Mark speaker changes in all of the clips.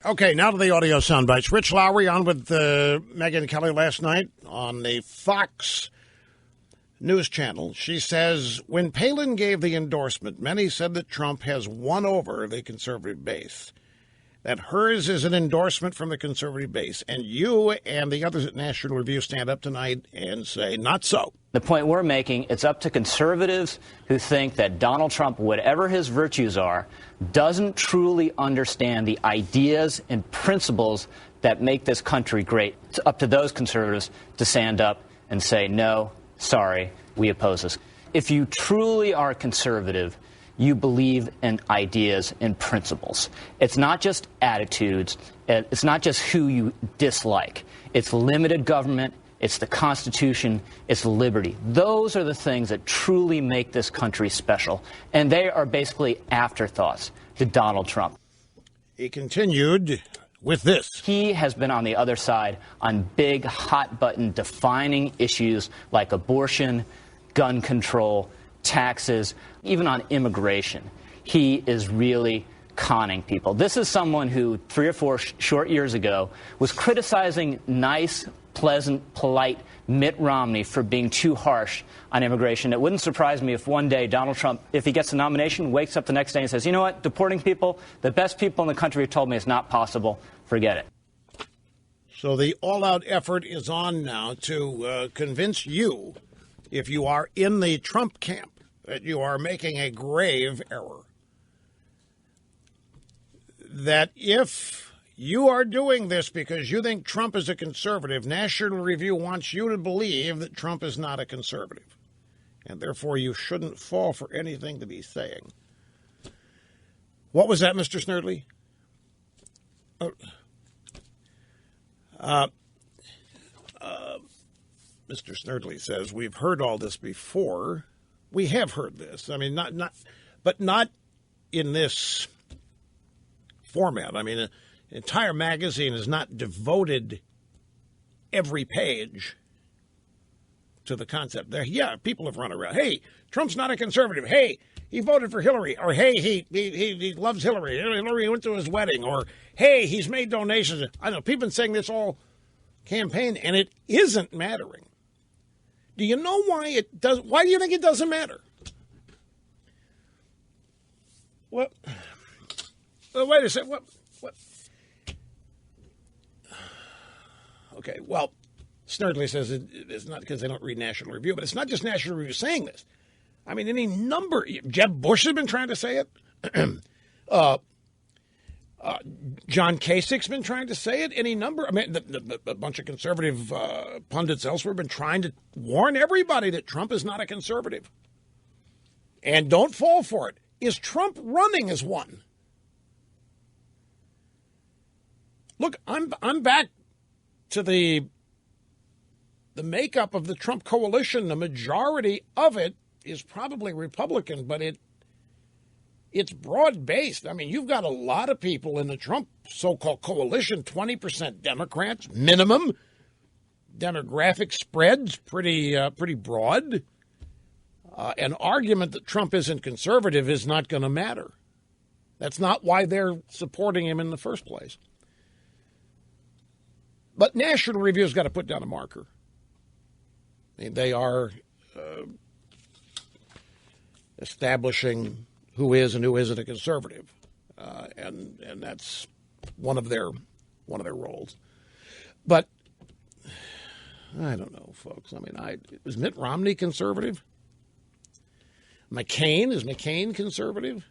Speaker 1: Okay, now to the audio sound bites. Rich Lowry on with Megyn Kelly last night on the Fox News channel. She says, when Palin gave the endorsement, many said that Trump has won over the conservative base, that hers is an endorsement from the conservative base. And you and the others at National Review stand up tonight and say, not so.
Speaker 2: The point we're making, it's up to conservatives who think that Donald Trump, whatever his virtues are, doesn't truly understand the ideas and principles that make this country great. It's up to those conservatives to stand up and say, no, sorry, we oppose this. If you truly are conservative, you believe in ideas and principles. It's not just attitudes. It's not just who you dislike. It's limited government. It's the Constitution. It's liberty. Those are the things that truly make this country special. And they are basically afterthoughts to Donald Trump.
Speaker 1: He continued with this.
Speaker 2: He has been on the other side on big, hot-button, defining issues like abortion, gun control, taxes, even on immigration. He is really conning people. This is someone who 3 or 4 short years ago was criticizing nice, pleasant, polite Mitt Romney for being too harsh on immigration. It wouldn't surprise me if one day Donald Trump, if he gets the nomination, wakes up the next day and says, you know what, deporting people, the best people in the country have told me it's not possible. Forget it.
Speaker 1: So the all-out effort is on now to convince you, if you are in the Trump camp, that you are making a grave error. That if you are doing this because you think Trump is a conservative, National Review wants you to believe that Trump is not a conservative. And therefore, you shouldn't fall for anything that he's saying. What was that, Mr. Snerdley? Mr. Snerdley says, we've heard all this before. We have heard this. I mean, but not in this format. I mean, an entire magazine is not devoted every page to the concept. There, yeah, people have run around. Hey, Trump's not a conservative. Hey, he voted for Hillary. Or hey, he loves Hillary. Hillary went to his wedding. Or hey, he's made donations. I know people have been saying this all campaign, and it isn't mattering. Do you know why it does? Why do you think it doesn't matter? What? Wait a second. What? Okay. Well, Snerdley says it's not because they don't read National Review, but it's not just National Review saying this. I mean, any number. Jeb Bush has been trying to say it. John Kasich's been trying to say it. Any number. I mean, a bunch of conservative pundits elsewhere have been trying to warn everybody that Trump is not a conservative. And don't fall for it. Is Trump running as one? Look, I'm back to the makeup of the Trump coalition. The majority of it is probably Republican, but it's broad-based. I mean, you've got a lot of people in the Trump so-called coalition, 20% Democrats, minimum. Demographic spreads pretty broad. An argument that Trump isn't conservative is not going to matter. That's not why they're supporting him in the first place. But National Review's got to put down a marker. I mean, they are establishing who is and who isn't a conservative, and that's one of their roles. But I don't know, folks. I mean, is Mitt Romney conservative? Is McCain conservative?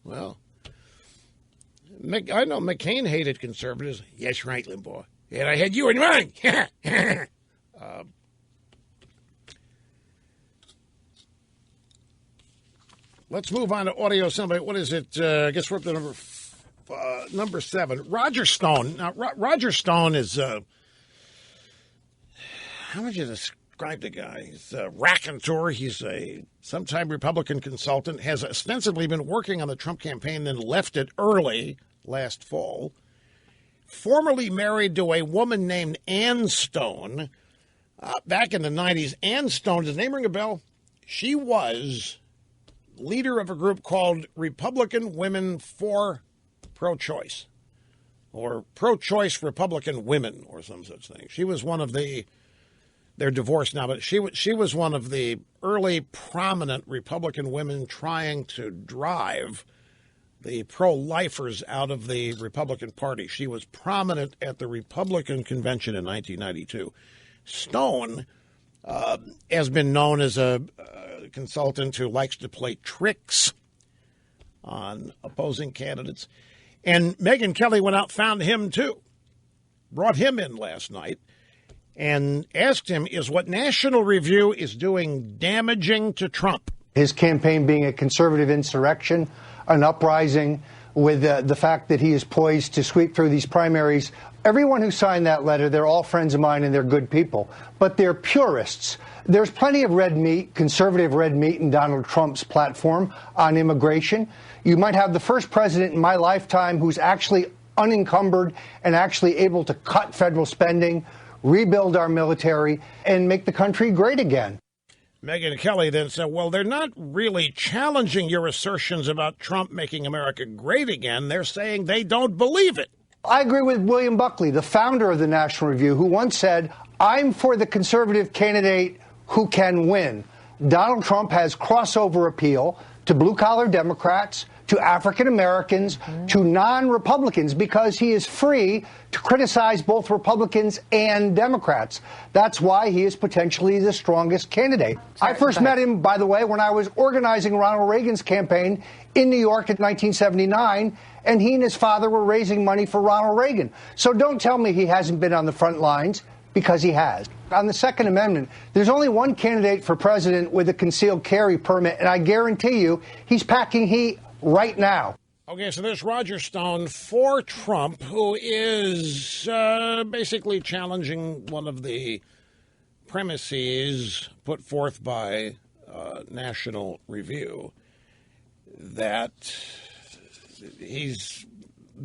Speaker 1: Well, I know McCain hated conservatives. Yes, right, Limbaugh. And I had you in mind. Let's move on to audio. Somebody, what is it? I guess we're up to number 7. Roger Stone. Now, Roger Stone is, how would you describe the guy? He's a raconteur. He's a sometime Republican consultant, has ostensibly been working on the Trump campaign, then left it early last fall. Formerly married to a woman named Ann Stone back in the 90s. Ann Stone, does the name ring a bell? She was leader of a group called Republican Women for Pro-Choice. or pro-choice Republican women or some such thing. She was one of the, they're divorced now, but she was one of the early prominent Republican women trying to drive the pro-lifers out of the Republican Party. She was prominent at the Republican convention in 1992. Stone has been known as a consultant who likes to play tricks on opposing candidates. And Megyn Kelly went out, found him too, brought him in last night, and asked him, is what National Review is doing damaging to Trump?
Speaker 3: His campaign being a conservative insurrection, an uprising, with the fact that he is poised to sweep through these primaries. Everyone who signed that letter, they're all friends of mine and they're good people, but they're purists. There's plenty of red meat, conservative red meat in Donald Trump's platform on immigration. You might have the first president in my lifetime who's actually unencumbered and actually able to cut federal spending, rebuild our military, and make the country great again.
Speaker 1: Megyn Kelly then said, well, they're not really challenging your assertions about Trump making America great again. They're saying they don't believe it.
Speaker 3: I agree with William Buckley, the founder of the National Review, who once said, I'm for the conservative candidate who can win. Donald Trump has crossover appeal to blue-collar Democrats, to African Americans, to non-Republicans, because he is free to criticize both Republicans and Democrats. That's why he is potentially the strongest candidate. I first met him, by the way, when I was organizing Ronald Reagan's campaign in New York in 1979, and he and his father were raising money for Ronald Reagan. So don't tell me he hasn't been on the front lines, because he has. On the Second Amendment, there's only one candidate for president with a concealed carry permit, and I guarantee you he's packing heat right now.
Speaker 1: Okay, so there's Roger Stone for Trump, who is basically challenging one of the premises put forth by National Review, that he's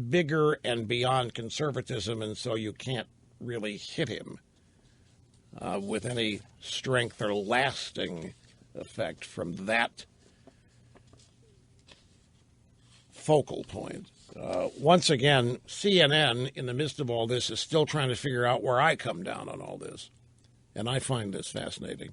Speaker 1: bigger and beyond conservatism, and so you can't really hit him with any strength or lasting effect from that focal point. Once again, CNN, in the midst of all this, is still trying to figure out where I come down on all this. And I find this fascinating.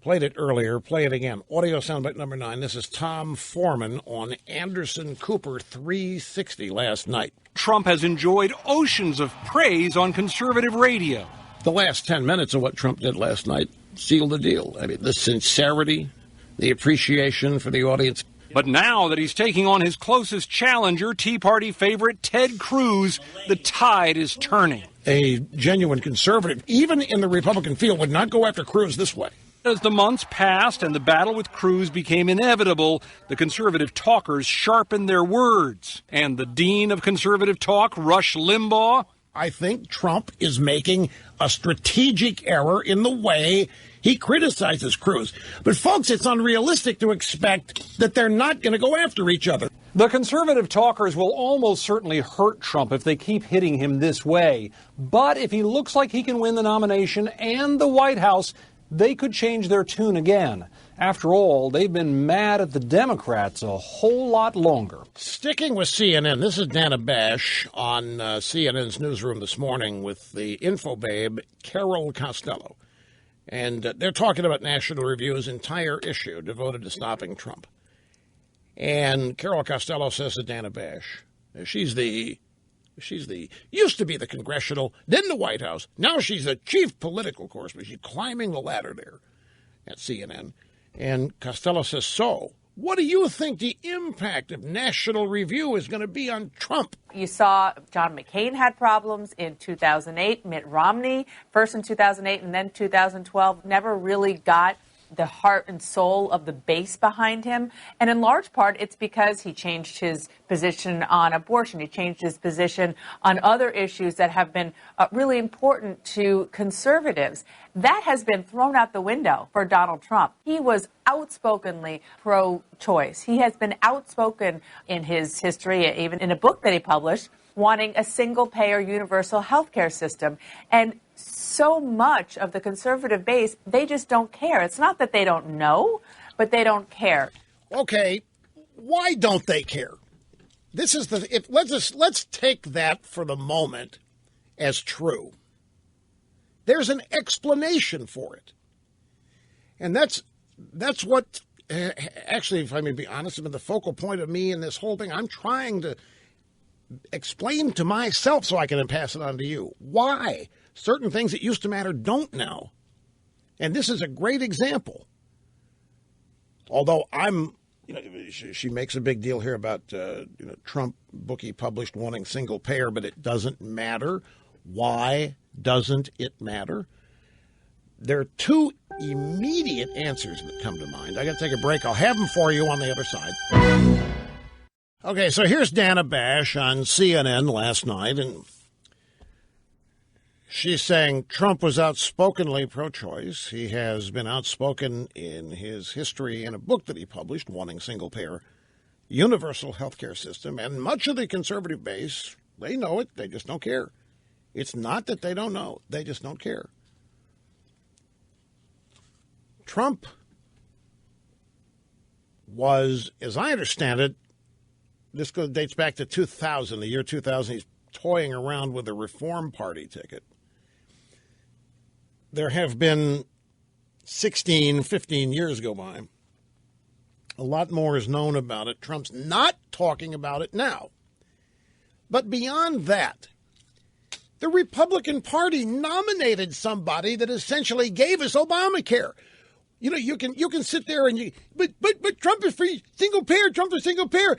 Speaker 1: Played it earlier, play it again. Audio soundbite number 9. This is Tom Foreman on Anderson Cooper 360 last night.
Speaker 4: Trump has enjoyed oceans of praise on conservative radio.
Speaker 1: The last 10 minutes of what Trump did last night sealed the deal. I mean, the sincerity, the appreciation for the audience.
Speaker 4: But now that he's taking on his closest challenger, Tea Party favorite Ted Cruz, the tide is turning.
Speaker 1: A genuine conservative, even in the Republican field, would not go after Cruz this way.
Speaker 4: As the months passed and the battle with Cruz became inevitable, the conservative talkers sharpened their words. And the dean of conservative talk, Rush Limbaugh.
Speaker 1: I think Trump is making a strategic error in the way he criticizes Cruz. But, folks, it's unrealistic to expect that they're not going to go after each other.
Speaker 4: The conservative talkers will almost certainly hurt Trump if they keep hitting him this way. But if he looks like he can win the nomination and the White House, they could change their tune again. After all, they've been mad at the Democrats a whole lot longer.
Speaker 1: Sticking with CNN, this is Dana Bash on CNN's newsroom this morning with the info babe, Carol Costello. And they're talking about National Review's entire issue devoted to stopping Trump. And Carol Costello says to Dana Bash, she's used to be the congressional, then the White House. Now she's the chief political correspondent. She's climbing the ladder there at CNN. And Costello says, so what do you think the impact of National Review is going to be on Trump?
Speaker 5: You saw John McCain had problems in 2008. Mitt Romney, first in 2008 and then 2012, never really got the heart and soul of the base behind him. And in large part, it's because he changed his position on abortion. He changed his position on other issues that have been really important to conservatives. That has been thrown out the window for Donald Trump. He was outspokenly pro-choice. He has been outspoken in his history, even in a book that he published, wanting a single-payer universal health care system. And so much of the conservative base, they just don't care. It's not that they don't know, but they don't care.
Speaker 1: Okay, why don't they care? this is let's take that for the moment as true. There's an explanation for it. And that's what, actually, if I may be honest, the focal point of me in this whole thing, I'm trying to explain to myself so I can then pass it on to you why certain things that used to matter don't now. And this is a great example. Although she makes a big deal here about, Trump bookie published wanting single payer, but it doesn't matter. Why doesn't it matter? There are two immediate answers that come to mind. I got to take a break. I'll have them for you on the other side. Okay, so here's Dana Bash on CNN last night, and she's saying Trump was outspokenly pro-choice. He has been outspoken in his history in a book that he published, wanting single-payer universal health care system. And much of the conservative base, they know it. They just don't care. It's not that they don't know. They just don't care. Trump was, as I understand it, this dates back to 2000, the year 2000. He's toying around with a Reform Party ticket. There have been 15 years go by. A lot more is known about it. Trump's not talking about it now. But beyond that, the Republican Party nominated somebody that essentially gave us Obamacare. You can sit there and but Trump is free single payer. Trump is single payer.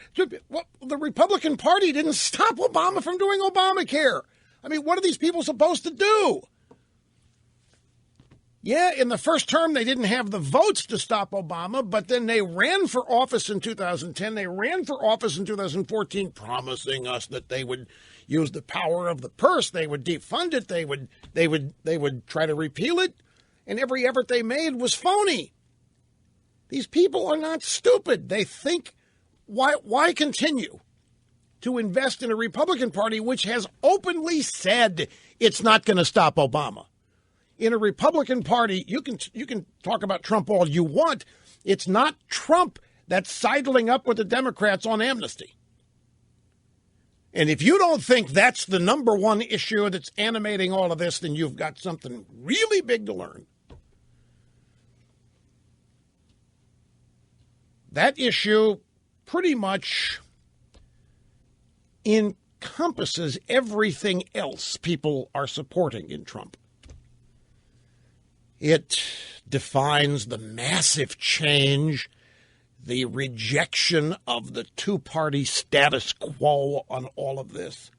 Speaker 1: Well, the Republican Party didn't stop Obama from doing Obamacare. What are these people supposed to do? Yeah, in the first term, they didn't have the votes to stop Obama, but then they ran for office in 2010. They ran for office in 2014, promising us that they would use the power of the purse. They would defund it. They would try to repeal it. And every effort they made was phony. These people are not stupid. They think, why continue to invest in a Republican Party which has openly said it's not going to stop Obama? In a Republican Party, you can talk about Trump all you want. It's not Trump that's sidling up with the Democrats on amnesty. And if you don't think that's the number one issue that's animating all of this, then you've got something really big to learn. That issue pretty much encompasses everything else people are supporting in Trump. It defines the massive change, the rejection of the two-party status quo on all of this.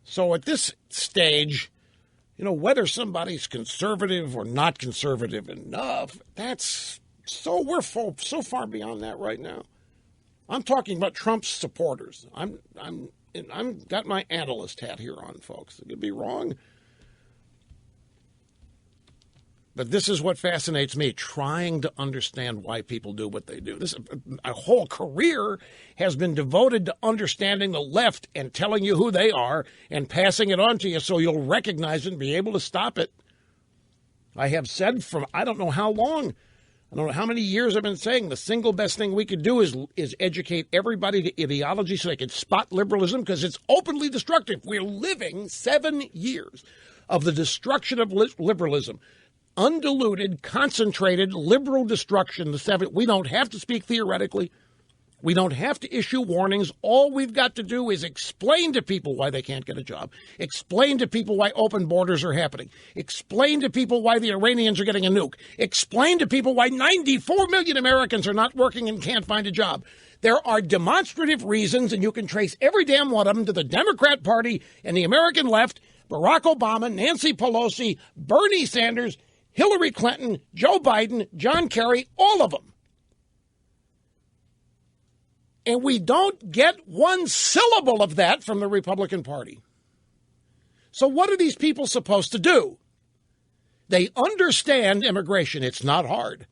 Speaker 1: So at this stage, whether somebody's conservative or not conservative enough, we're so far beyond that right now. I'm talking about Trump's supporters. I'm got my analyst hat here on, folks. I could be wrong. But this is what fascinates me, trying to understand why people do what they do. A whole career has been devoted to understanding the left and telling you who they are and passing it on to you so you'll recognize it and be able to stop it. I have said from I don't know how long, I don't know how many years I've been saying the single best thing we could do is educate everybody to ideology so they can spot liberalism because it's openly destructive. We're living 7 years of the destruction of liberalism. Undiluted, concentrated, liberal destruction. We don't have to speak theoretically. We don't have to issue warnings. All we've got to do is explain to people why they can't get a job. Explain to people why open borders are happening. Explain to people why the Iranians are getting a nuke. Explain to people why 94 million Americans are not working and can't find a job. There are demonstrative reasons, and you can trace every damn one of them to the Democrat Party and the American left, Barack Obama, Nancy Pelosi, Bernie Sanders, Hillary Clinton, Joe Biden, John Kerry, all of them. And we don't get one syllable of that from the Republican Party. So what are these people supposed to do? They understand immigration. It's not hard.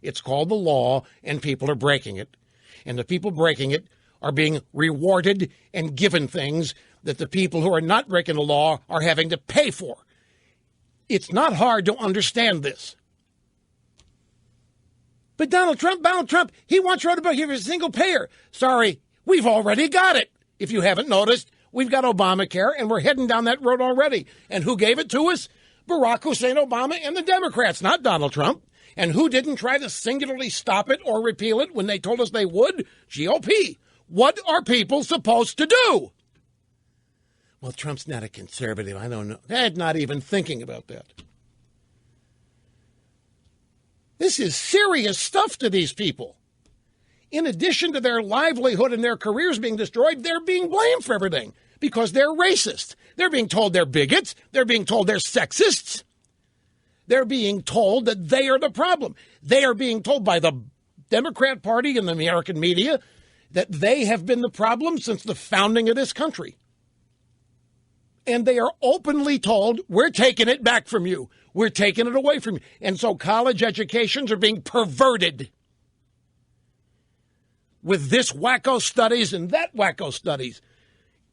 Speaker 1: It's called the law, and people are breaking it. And the people breaking it are being rewarded and given things that the people who are not breaking the law are having to pay for. It's not hard to understand this. But Donald Trump, he wants road to here for single payer. Sorry, we've already got it. If you haven't noticed, we've got Obamacare, and we're heading down that road already. And who gave it to us? Barack Hussein Obama and the Democrats, not Donald Trump. And who didn't try to singularly stop it or repeal it when they told us they would? GOP. What are people supposed to do? Well, Trump's not a conservative. I don't know. I'm not even thinking about that. This is serious stuff to these people. In addition to their livelihood and their careers being destroyed, they're being blamed for everything because they're racist. They're being told they're bigots. They're being told they're sexists. They're being told that they are the problem. They are being told by the Democrat Party and the American media that they have been the problem since the founding of this country. And they are openly told, we're taking it back from you. We're taking it away from you. And so college educations are being perverted with this wacko studies and that wacko studies.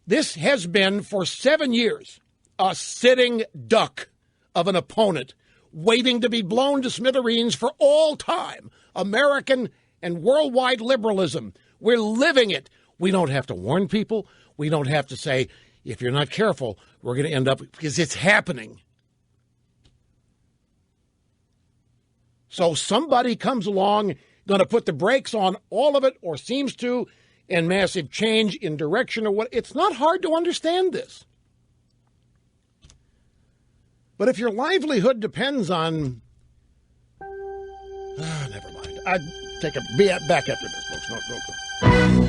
Speaker 1: This has been, for 7 years, a sitting duck of an opponent waiting to be blown to smithereens for all time. American and worldwide liberalism. We're living it. We don't have to warn people. We don't have to say, if you're not careful, we're going to end up, because it's happening. So somebody comes along, going to put the brakes on all of it, or seems to, and massive change in direction or what. It's not hard to understand this. But if your livelihood depends on, never mind. I'd take a back after this, folks. No.